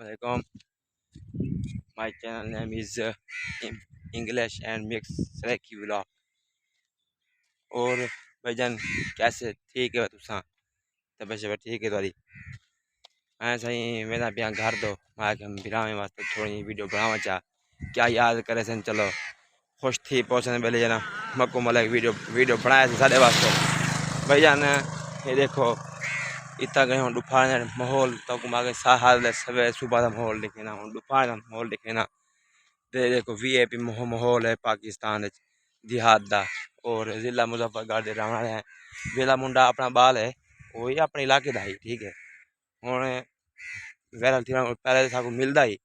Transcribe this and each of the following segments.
Assalamualaikum. My channel name is English and Mix Saraiki vlog. और भाईजान कैसे ठीक है तुसा तबीयत शबीयत ठीक है तुम्हारी। मैं सही मेरा पिया घर दो मैं हम बिरामे वास्ते थोड़ी वीडियो बनावा चाह क्या याद करे सन। चलो खुश थी पहुँचने पहले जना मक्को मलक वीडियो बनाया थे साढ़े वास्ते। भाईजान ये देखो इतना गए हम दुपहर माहौल तो आगे साहल सवेरे सुबह का माहौल देखे ना दुपहर का माहौल देखे ना देखो VIP माहौल है पाकिस्तान जिहाद का। और जिला मुजफ्फरगढ़ के रहने वाले हैं। वेला मुंडा अपना बाल है वही अपने इलाके का ही ठीक है। हूँ वैरल थी पहले तो मिलता ही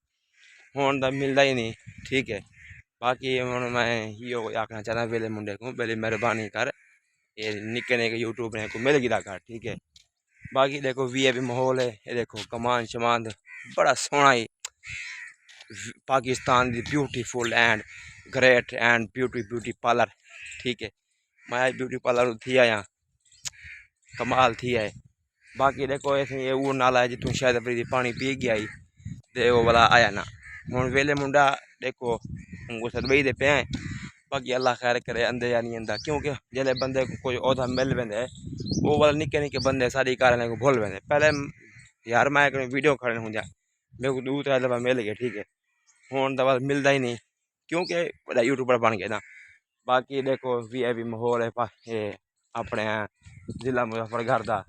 हूँ तो मिलता ही नहीं ठीक है। बाकी हूँ मैं यो आखना चाहता वेले मुंडे को पहले मेहरबानी कर ये निके निके यूट्यूब ने को मिल गिरा कर ठीक है। बाकी देखो VIP माहौल है ये देखो कमान शमान बड़ा सोहना ही पाकिस्तान दी beautiful and great and beauty parlour ठीक है। मैं ब्यूटी पार्लर थी आया कमाल थी है। बाकी देखो ऐसे ये वो नाला है जितों शायद अपनी पानी पी गया ही ते वो वाला आया ना हूँ वेले मुंडा देखो उनको सदबई दे पे बाकी अल्लाह खैर करे अंदे या नहीं आंदा क्योंकि जिले बंदे को कोई औदा मिल वेंदे वो वाला निके निके बंदे सारी कारण को भूल वेंदे। पहले यार मैं वीडियो खड़े हूँ जा मेरे को दूर तरह दफा मिल गया ठीक है। हूँ दफा मिलता ही नहीं क्योंकि बड़ा यूट्यूबर बन गया ना। बाकी देखो VIP माहौल है ये अपने जिला मुजफ्फरगढ़ का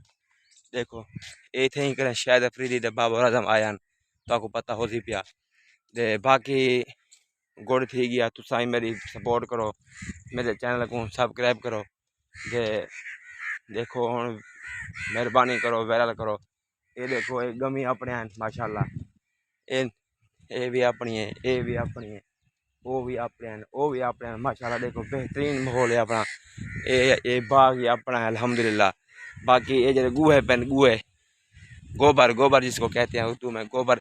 देखो इतने ही करें शायद अफरीदी दे बाबर आजम आया तो आपको पता हो सी पिया दे। बाकी गुड़ थी गया तुसा ही मेरी सपोर्ट करो मेरे चैनल को सब्सक्राइब करो दे देखो हूँ मेहरबानी करो वायरल करो। ये देखो ये गमी अपने हैं माशाल्लाह ये भी अपनी है ये भी अपनी है वो भी अपने हैं माशाल्लाह। देखो बेहतरीन माहौल है अपना ये बाग ही अपना है अल्हम्दुलिल्लाह। बाकी ये जो गुहे पेन गुहे गोबर जिसको कहते हैं उर्दू में गोबर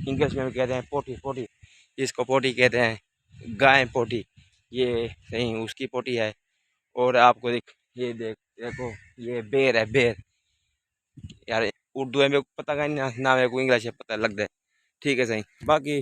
इंग्लिश में भी कहते हैं पोटी जिसको पोटी कहते हैं गाय पोटी ये सही उसकी पोटी है। और आपको देखो ये बेर है बेर यार उर्दू में पता नहीं ना मेरे को इंग्लिश है पता लग दे ठीक है सही। बाकी